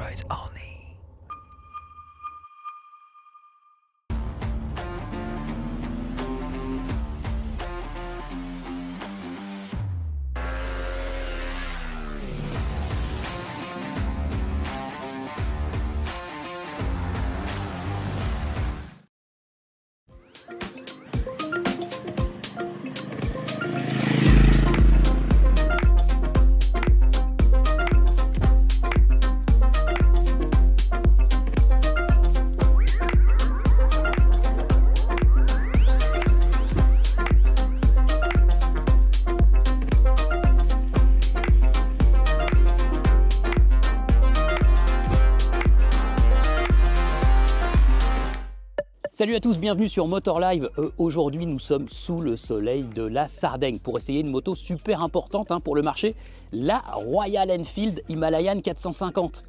rides only. Salut à tous, bienvenue sur Motor Live. Aujourd'hui, nous sommes sous le soleil de la Sardaigne pour essayer une moto super importante pour le marché, la Royal Enfield Himalayan 450.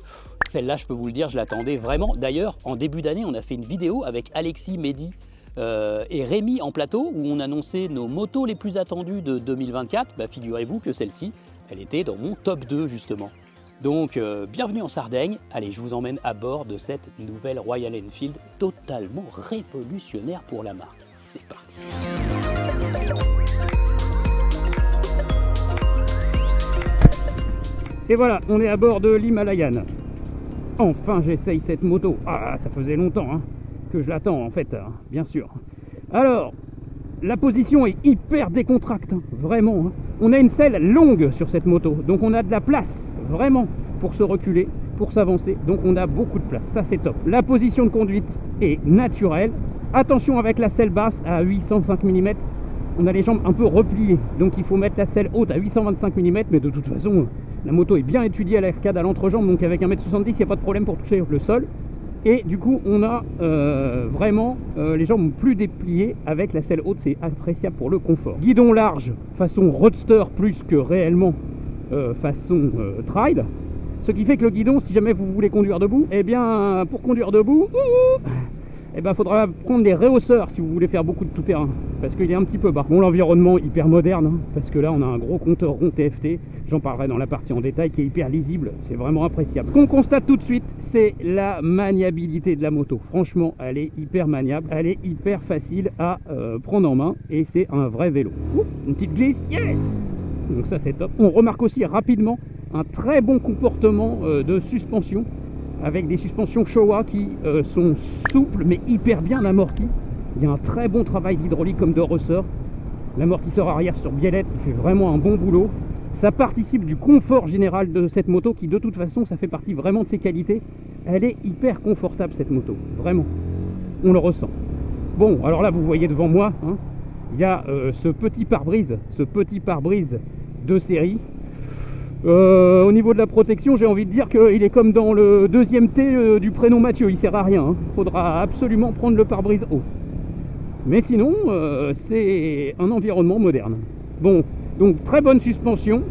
Celle-là, je peux vous le dire, je l'attendais vraiment. D'ailleurs, en début d'année, on a fait une vidéo avec Alexis, Mehdi et Rémi en plateau où on annonçait nos motos les plus attendues de 2024. Figurez-vous que celle-ci, elle était dans mon top 2 justement. Donc, bienvenue en Sardaigne. Allez, je vous emmène à bord de cette nouvelle Royal Enfield totalement révolutionnaire pour la marque. C'est parti. Et voilà, on est à bord de l'Himalayan. Enfin, j'essaye cette moto. Ah, ça faisait longtemps que je l'attends en fait, bien sûr. Alors, la position est hyper décontracte, vraiment. On a une selle longue sur cette moto, donc on a de la place, vraiment, pour se reculer, pour s'avancer. Donc on a beaucoup de place, ça c'est top. La position de conduite est naturelle. Attention avec la selle basse à 805 mm. On a les jambes un peu repliées, donc il faut mettre la selle haute à 825 mm. Mais de toute façon, la moto est bien étudiée à l'arcade, à l'entrejambe, donc avec 1m70, il n'y a pas de problème pour toucher le sol. Et du coup, on a vraiment les jambes plus dépliées avec la selle haute, c'est appréciable pour le confort. Guidon large, façon roadster plus que réellement façon trail. Ce qui fait que le guidon, si jamais vous voulez conduire debout, eh bien, pour conduire debout, faudra prendre des rehausseurs si vous voulez faire beaucoup de tout-terrain. Parce qu'il est un petit peu bas. Bon, l'environnement hyper moderne, parce que là, on a un gros compteur rond TFT. J'en parlerai dans la partie en détail, qui est hyper lisible. C'est vraiment appréciable. Ce qu'on constate tout de suite, c'est la maniabilité de la moto. Franchement, elle est hyper maniable. Elle est hyper facile à prendre en main. Et c'est un vrai vélo. Ouh, une petite glisse, yes! Donc ça, c'est top. On remarque aussi rapidement un très bon comportement de suspension, avec des suspensions Showa qui sont souples mais hyper bien amorties. Il y a un très bon travail d'hydraulique comme de ressort. L'amortisseur arrière sur biellette, il fait vraiment un bon boulot. Ça participe du confort général de cette moto qui, de toute façon, ça fait partie vraiment de ses qualités. Elle est hyper confortable cette moto, vraiment. On le ressent. Bon, alors là, vous voyez devant moi, il y a ce petit pare-brise de série. Au niveau de la protection, j'ai envie de dire qu'il est comme dans le deuxième T du prénom Mathieu, il sert à rien. Il faudra absolument prendre le pare-brise haut. Mais sinon, c'est un environnement moderne. Bon, donc très bonne suspension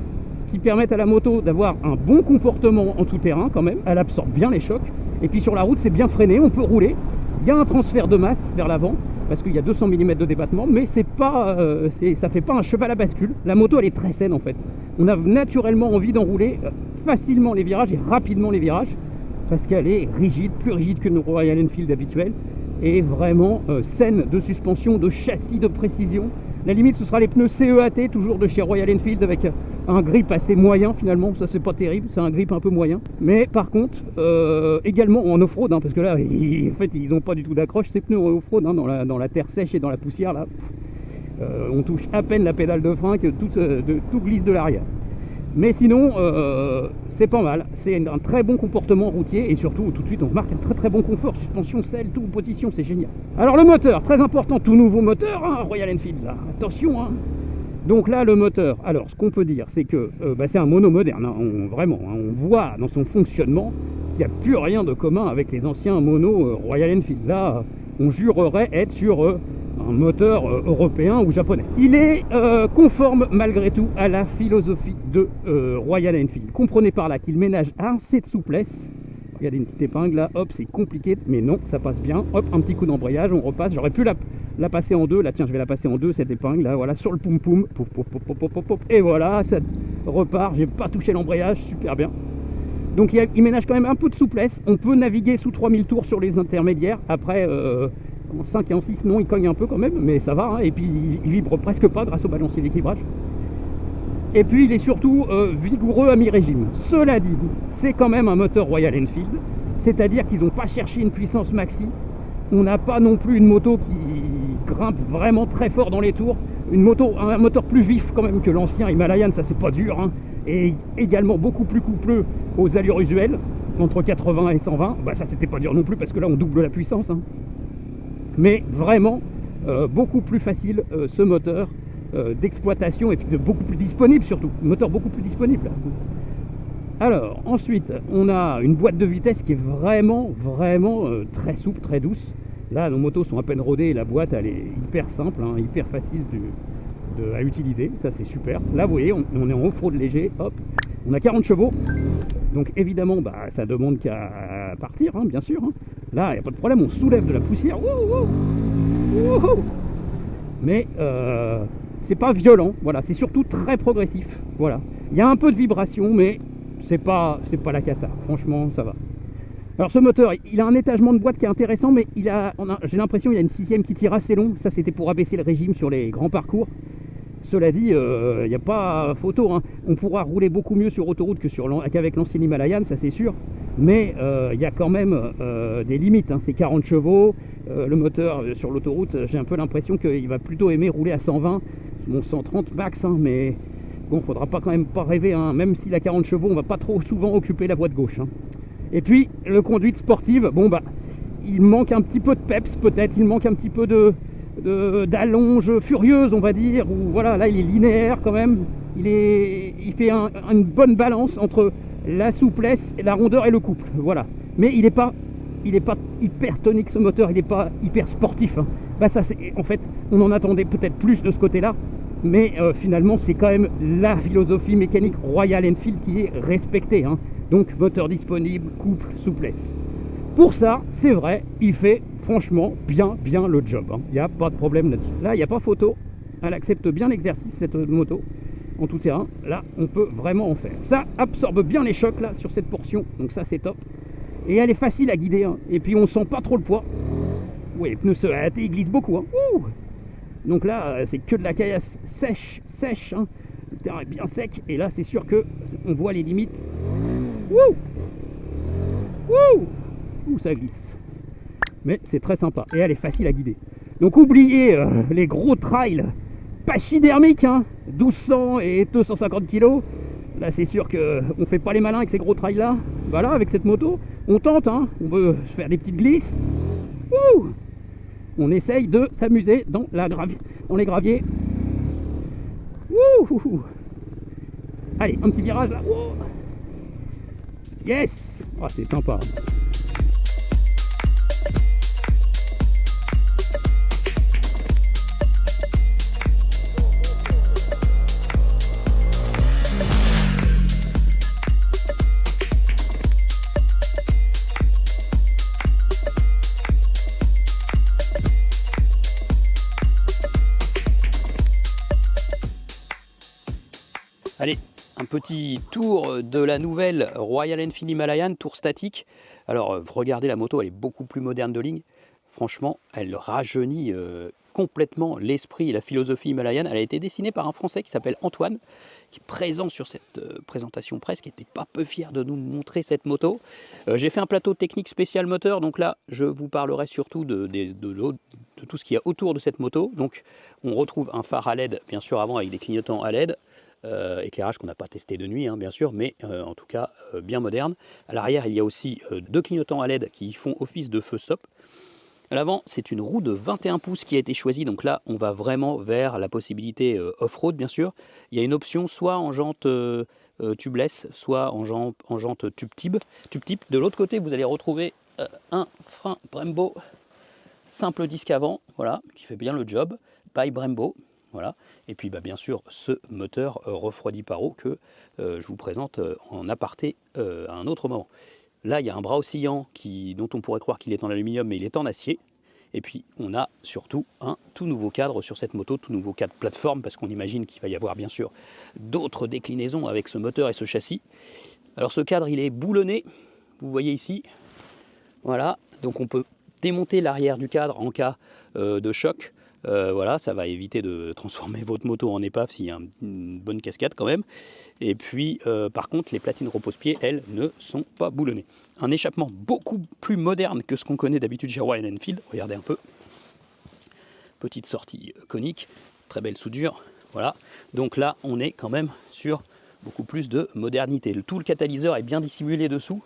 qui permettent à la moto d'avoir un bon comportement en tout terrain quand même. Elle absorbe bien les chocs. Et puis sur la route, c'est bien freiné, on peut rouler. Il y a un transfert de masse vers l'avant parce qu'il y a 200 mm de débattement, mais c'est pas, ça fait pas un cheval à bascule. La moto, elle est très saine en fait. On a naturellement envie d'enrouler facilement les virages et rapidement les virages parce qu'elle est rigide, plus rigide que nos Royal Enfield habituels et vraiment saine de suspension, de châssis, de précision. La limite, ce sera les pneus CEAT, toujours de chez Royal Enfield, avec un grip assez moyen finalement. Ça, c'est pas terrible, c'est un grip un peu moyen. Mais par contre, également en off-road, parce que là, en fait, ils n'ont pas du tout d'accroche, ces pneus en off-road, dans la terre sèche et dans la poussière, là. On touche à peine la pédale de frein que tout glisse de l'arrière. Mais sinon, c'est pas mal. C'est un très bon comportement routier et surtout, tout de suite, on remarque un très très bon confort. Suspension, selle, tout, position, c'est génial. Alors le moteur, très important, tout nouveau moteur, Royal Enfield, là. Attention, Donc là, le moteur, alors ce qu'on peut dire, c'est que c'est un mono moderne, on voit dans son fonctionnement qu'il n'y a plus rien de commun avec les anciens monos Royal Enfield. Là, on jurerait être sur un moteur européen ou japonais. Il est conforme malgré tout à la philosophie de Royal Enfield. Comprenez par là qu'il ménage assez de souplesse. Regardez une petite épingle là, hop, c'est compliqué, mais non, ça passe bien. Hop, un petit coup d'embrayage, on repasse. J'aurais pu la passer en deux. Là, tiens, je vais la passer en deux, cette épingle là, voilà, sur le poum poum. Pouf, pouf, pouf, pouf, pouf, pouf, et voilà, ça repart. J'ai pas touché l'embrayage, super bien. Donc il ménage quand même un peu de souplesse. On peut naviguer sous 3000 tours sur les intermédiaires. Après, en 5 et en 6, non, il cogne un peu quand même, mais ça va. Hein. Et puis il vibre presque pas grâce au balancier d'équilibrage. Et puis il est surtout vigoureux à mi-régime. Cela dit, c'est quand même un moteur Royal Enfield. C'est-à-dire qu'ils n'ont pas cherché une puissance maxi. On n'a pas non plus une moto qui grimpe vraiment très fort dans les tours. Un moteur plus vif quand même que l'ancien Himalayan, ça c'est pas dur. Hein. Et également beaucoup plus coupleux aux allures usuelles, entre 80 et 120. Bah ça c'était pas dur non plus parce que là on double la puissance. Hein. Mais vraiment beaucoup plus facile ce moteur d'exploitation et puis beaucoup plus disponible surtout. Moteur beaucoup plus disponible. Alors ensuite on a une boîte de vitesse qui est vraiment très souple, très douce. Là nos motos sont à peine rodées et la boîte elle est hyper simple, hein, hyper facile à utiliser, ça c'est super. Là vous voyez on est en off-road léger, hop, on a 40 chevaux, donc évidemment bah, ça demande qu'à partir, hein, bien sûr. Hein. Là il n'y a pas de problème, on soulève de la poussière, mais c'est pas violent, voilà, c'est surtout très progressif, voilà. Il y a un peu de vibration mais c'est pas la cata, franchement ça va. Alors ce moteur, il a un étagement de boîte qui est intéressant, mais j'ai l'impression qu'il y a une 6ème qui tire assez long. Ça c'était pour abaisser le régime sur les grands parcours. Cela dit, il n'y a pas photo. Hein. On pourra rouler beaucoup mieux sur autoroute qu'avec l'ancien Himalayan, ça c'est sûr. Mais il y a quand même des limites. Hein. C'est 40 chevaux. Le moteur sur l'autoroute, j'ai un peu l'impression qu'il va plutôt aimer rouler à 120. Bon, 130 max, hein, mais bon, faudra pas quand même pas rêver. Hein. Même s'il a 40 chevaux, on va pas trop souvent occuper la voie de gauche. Hein. Et puis, le conduite sportive, bon bah, il manque un petit peu de peps peut-être, il manque un petit peu d'allonge furieuse, on va dire, ou voilà, là il est linéaire quand même, il fait une bonne balance entre la souplesse, la rondeur et le couple, voilà. Mais il n'est pas hyper tonique ce moteur, il n'est pas hyper sportif. Hein. Bah ça, en fait, on en attendait peut-être plus de ce côté-là, mais finalement c'est quand même la philosophie mécanique Royal Enfield qui est respectée. Hein. Donc moteur disponible, couple, souplesse. Pour ça, c'est vrai, il fait franchement bien le job. Hein. Il n'y a pas de problème là-dessus. Là, il n'y a pas photo. Elle accepte bien l'exercice, cette moto, en tout terrain. Là, on peut vraiment en faire. Ça absorbe bien les chocs là sur cette portion. Donc ça, c'est top. Et elle est facile à guider. Hein. Et puis, on sent pas trop le poids. Oui, les pneus ils glissent beaucoup. Hein. Ouh. Donc là, c'est que de la caillasse sèche. Hein. Le terrain est bien sec. Et là, c'est sûr que on voit les limites. Wouh! Wouh! Ouh, ça glisse. Mais c'est très sympa. Et elle est facile à guider. Donc oubliez les gros trails pachydermiques, hein, 1200 et 250 kg. Là, c'est sûr qu'on fait pas les malins avec ces gros trails là. Voilà, avec cette moto, on tente, hein, on veut faire des petites glisses. Wouh! On essaye de s'amuser dans les graviers. Wouh! Allez, un petit virage là. Wouh! Yes! Oh, c'est sympa. Allez, un petit tour de la nouvelle Royal Enfield Himalayan, tour statique. Alors regardez, la moto, elle est beaucoup plus moderne de ligne. Franchement, elle rajeunit complètement l'esprit et la philosophie Himalayan. Elle a été dessinée par un Français qui s'appelle Antoine, qui est présent sur cette présentation presse, qui n'était pas peu fier de nous montrer cette moto. J'ai fait un plateau technique spécial moteur, donc là, je vous parlerai surtout de tout ce qu'il y a autour de cette moto. Donc, on retrouve un phare à LED, bien sûr avant, avec des clignotants à LED. Éclairage qu'on n'a pas testé de nuit, hein, bien sûr, mais en tout cas bien moderne. À l'arrière, il y a aussi deux clignotants à LED qui font office de feu stop. À l'avant, c'est une roue de 21 pouces qui a été choisie. Donc là, on va vraiment vers la possibilité off-road, bien sûr. Il y a une option soit en jante tubeless, soit en jante tube type. De l'autre côté, vous allez retrouver un frein Brembo simple disque avant, voilà, qui fait bien le job, by Brembo. Voilà. Et puis bien sûr ce moteur refroidi par eau que je vous présente en aparté à un autre moment. Là il y a un bras oscillant dont on pourrait croire qu'il est en aluminium, mais il est en acier. Et puis on a surtout un tout nouveau cadre sur cette moto, tout nouveau cadre plateforme, parce qu'on imagine qu'il va y avoir bien sûr d'autres déclinaisons avec ce moteur et ce châssis. Alors ce cadre il est boulonné, vous voyez ici, voilà, donc on peut démonter l'arrière du cadre en cas de choc. Voilà, ça va éviter de transformer votre moto en épave s'il y a une bonne cascade quand même. Et puis par contre les platines repose-pied, elles, ne sont pas boulonnées. Un échappement beaucoup plus moderne que ce qu'on connaît d'habitude chez Royal Enfield, regardez un peu. Petite sortie conique, très belle soudure, voilà. Donc là on est quand même sur beaucoup plus de modernité. Tout le catalyseur est bien dissimulé dessous.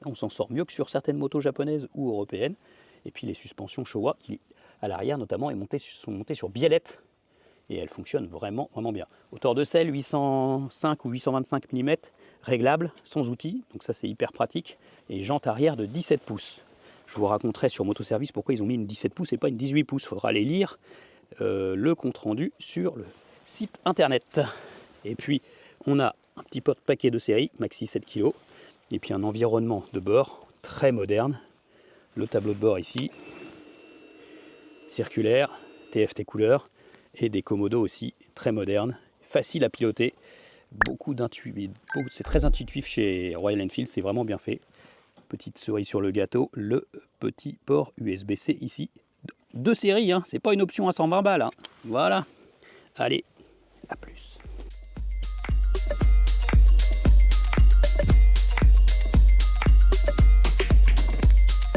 On s'en sort mieux que sur certaines motos japonaises ou européennes. Et puis les suspensions Showa qui à l'arrière notamment sont montées sur biellette et elles fonctionnent vraiment bien. Hauteur de selle 805 ou 825 mm, réglable, sans outils, donc ça c'est hyper pratique. Et jante arrière de 17 pouces. Je vous raconterai sur Motoservice pourquoi ils ont mis une 17 pouces et pas une 18 pouces. Il faudra aller lire le compte rendu sur le site internet. Et puis on a un petit porte-paquet de série, maxi 7 kg, et puis un environnement de bord très moderne. Le tableau de bord ici, circulaire, TFT couleur, et des commodos aussi très modernes, facile à piloter, c'est très intuitif chez Royal Enfield, c'est vraiment bien fait. Petite cerise sur le gâteau, le petit port USB-C ici, de série, hein, c'est pas une option à 120 balles, hein. Voilà, allez, à plus.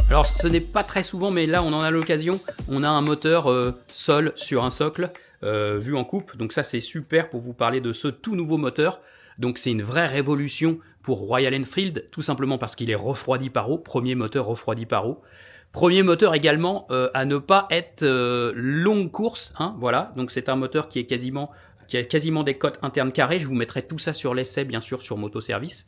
Alors ce n'est pas très souvent, mais là on en a l'occasion. On a un moteur sol sur un socle, vu en coupe. Donc ça c'est super pour vous parler de ce tout nouveau moteur. Donc c'est une vraie révolution pour Royal Enfield, tout simplement parce qu'il est refroidi par eau. Premier moteur refroidi par eau. Premier moteur également à ne pas être longue course, hein, voilà. Donc c'est un moteur qui a quasiment des cotes internes carrées. Je vous mettrai tout ça sur l'essai, bien sûr, sur Motoservice.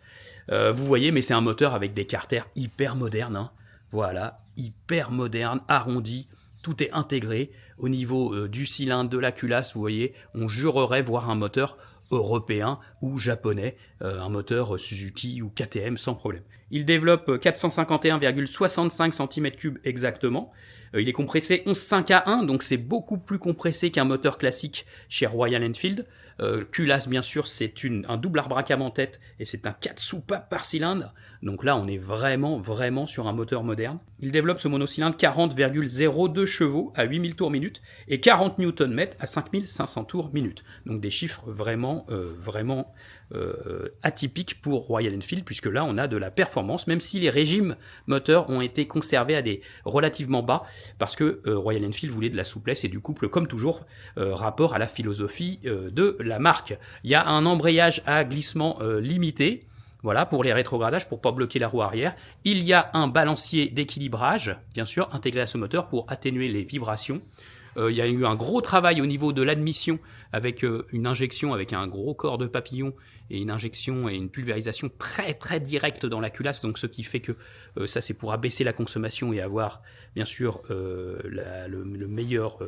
Vous voyez, mais c'est un moteur avec des carters hyper modernes, hein. Voilà, hyper moderne, arrondi, tout est intégré. Au niveau du cylindre, de la culasse, vous voyez, on jurerait voir un moteur européen ou japonais, un moteur Suzuki ou KTM sans problème. Il développe 451,65 cm3 exactement. Il est compressé 11.5 à 1, donc c'est beaucoup plus compressé qu'un moteur classique chez Royal Enfield. Culasse, bien sûr, c'est un double arbre-à-cam en tête et c'est un 4 soupapes par cylindre. Donc là, on est vraiment sur un moteur moderne. Il développe ce monocylindre 40,02 chevaux à 8000 tours minute et 40 Nm à 5500 tours minute. Donc des chiffres vraiment atypiques pour Royal Enfield, puisque là, on a de la performance, même si les régimes moteurs ont été conservés à des relativement bas, parce que Royal Enfield voulait de la souplesse et du couple, comme toujours, rapport à la philosophie de la marque. Il y a un embrayage à glissement limité, voilà, pour les rétrogradages, pour pas bloquer la roue arrière. Il y a un balancier d'équilibrage, bien sûr, intégré à ce moteur pour atténuer les vibrations. Il y a eu un gros travail au niveau de l'admission avec une injection avec un gros corps de papillon et une injection et une pulvérisation très directe dans la culasse, donc ce qui fait que ça c'est pour abaisser la consommation et avoir bien sûr le meilleur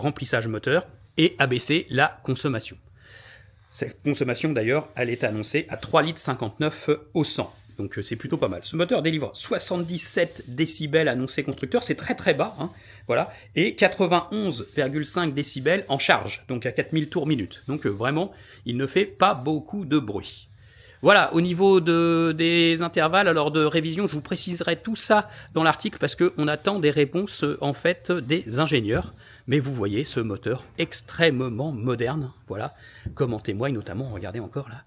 remplissage moteur et abaisser la consommation. Cette consommation d'ailleurs elle est annoncée à 3,59 litres au 100. Donc c'est plutôt pas mal. Ce moteur délivre 77 décibels annoncés constructeur, c'est très bas, hein, voilà, et 91,5 décibels en charge, donc à 4000 tours minute. Donc vraiment, il ne fait pas beaucoup de bruit. Voilà, au niveau des intervalles, alors de révision, je vous préciserai tout ça dans l'article parce qu'on attend des réponses en fait des ingénieurs. Mais vous voyez ce moteur extrêmement moderne, voilà, comme en témoigne notamment, regardez encore là,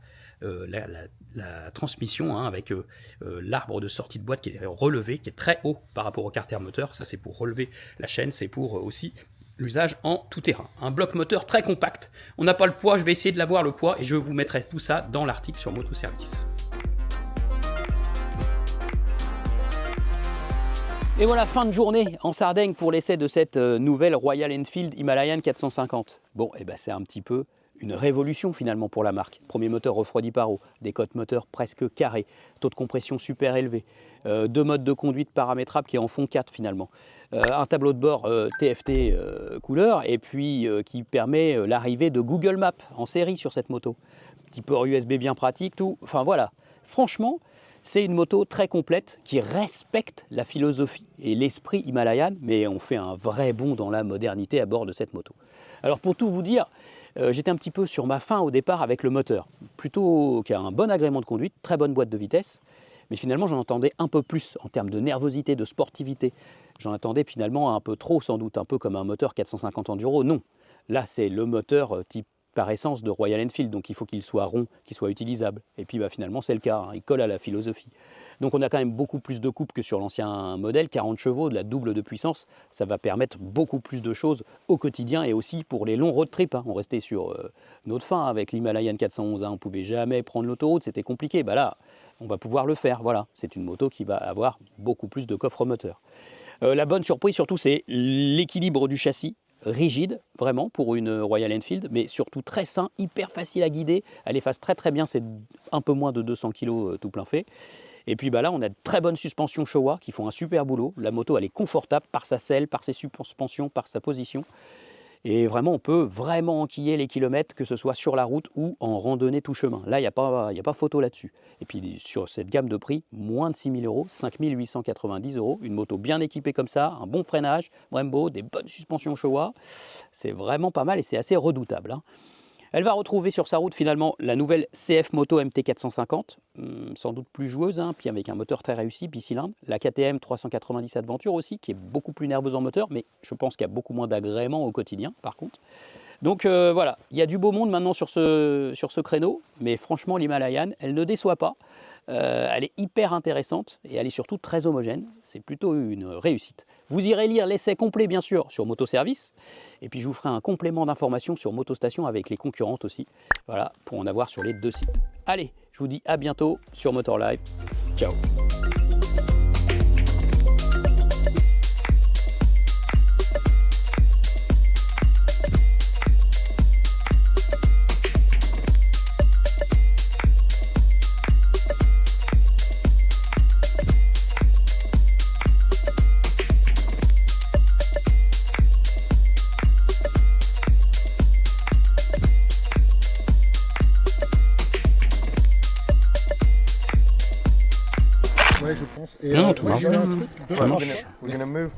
la transmission, hein, avec l'arbre de sortie de boîte qui est relevé, qui est très haut par rapport au carter moteur. Ça c'est pour relever la chaîne, c'est pour aussi l'usage en tout terrain. Un bloc moteur très compact. On n'a pas le poids, je vais essayer de l'avoir le poids et je vous mettrai tout ça dans l'article sur Motoservice. Et voilà, fin de journée en Sardaigne pour l'essai de cette nouvelle Royal Enfield Himalayan 450. Bon, et ben c'est un petit peu une révolution finalement pour la marque. Premier moteur refroidi par eau, des cotes moteurs presque carrées, taux de compression super élevé, deux modes de conduite paramétrables qui en font 4 finalement, un tableau de bord TFT couleur et puis qui permet l'arrivée de Google Maps en série sur cette moto. Petit port USB bien pratique, tout. Enfin voilà, franchement, c'est une moto très complète qui respecte la philosophie et l'esprit Himalayan, mais on fait un vrai bond dans la modernité à bord de cette moto. Alors pour tout vous dire, J'étais un petit peu sur ma faim au départ avec le moteur, plutôt qui a un bon agrément de conduite, très bonne boîte de vitesse, mais finalement j'en entendais un peu plus en termes de nervosité, de sportivité. J'en attendais finalement un peu trop sans doute, un peu comme un moteur 450 Enduro. Non, là c'est le moteur type par essence de Royal Enfield, donc il faut qu'il soit rond, qu'il soit utilisable. Et puis finalement c'est le cas, hein, il colle à la philosophie. Donc on a quand même beaucoup plus de couple que sur l'ancien modèle, 40 chevaux, de la double de puissance, ça va permettre beaucoup plus de choses au quotidien et aussi pour les longs road trips. Hein. On restait sur notre fin avec l'Himalayan 411, hein. On ne pouvait jamais prendre l'autoroute, c'était compliqué. Bah là, on va pouvoir le faire, voilà. C'est une moto qui va avoir beaucoup plus de coffre moteur. La bonne surprise surtout, c'est l'équilibre du châssis. Rigide, vraiment, pour une Royal Enfield, mais surtout très sain, hyper facile à guider. Elle efface très très bien, c'est un peu moins de 200 kg tout plein fait. Et puis là, on a de très bonnes suspensions Showa qui font un super boulot. La moto, elle est confortable par sa selle, par ses suspensions, par sa position. Et vraiment, on peut vraiment enquiller les kilomètres, que ce soit sur la route ou en randonnée tout chemin. Là, il n'y a pas photo là-dessus. Et puis sur cette gamme de prix, moins de 6 000 €, 5 890 €, une moto bien équipée comme ça, un bon freinage, Brembo, des bonnes suspensions Showa. C'est vraiment pas mal et c'est assez redoutable, hein. Elle va retrouver sur sa route finalement la nouvelle CF Moto MT450, sans doute plus joueuse, hein, puis avec un moteur très réussi, bicylindre. La KTM 390 Adventure aussi, qui est beaucoup plus nerveuse en moteur, mais je pense qu'il y a beaucoup moins d'agréments au quotidien par contre. Donc voilà, il y a du beau monde maintenant sur ce créneau, mais franchement l'Himalayan, elle ne déçoit pas. Elle est hyper intéressante et elle est surtout très homogène. C'est plutôt une réussite. Vous irez lire l'essai complet bien sûr sur Motoservice. Et puis je vous ferai un complément d'information sur Motostation avec les concurrentes aussi. Voilà, pour en avoir sur les deux sites. Allez, je vous dis à bientôt sur Motor Live. Ciao. Ouais, je pense. Et Non, tout marche j'ai bien. un truc de- Ça marche. We're gonna move.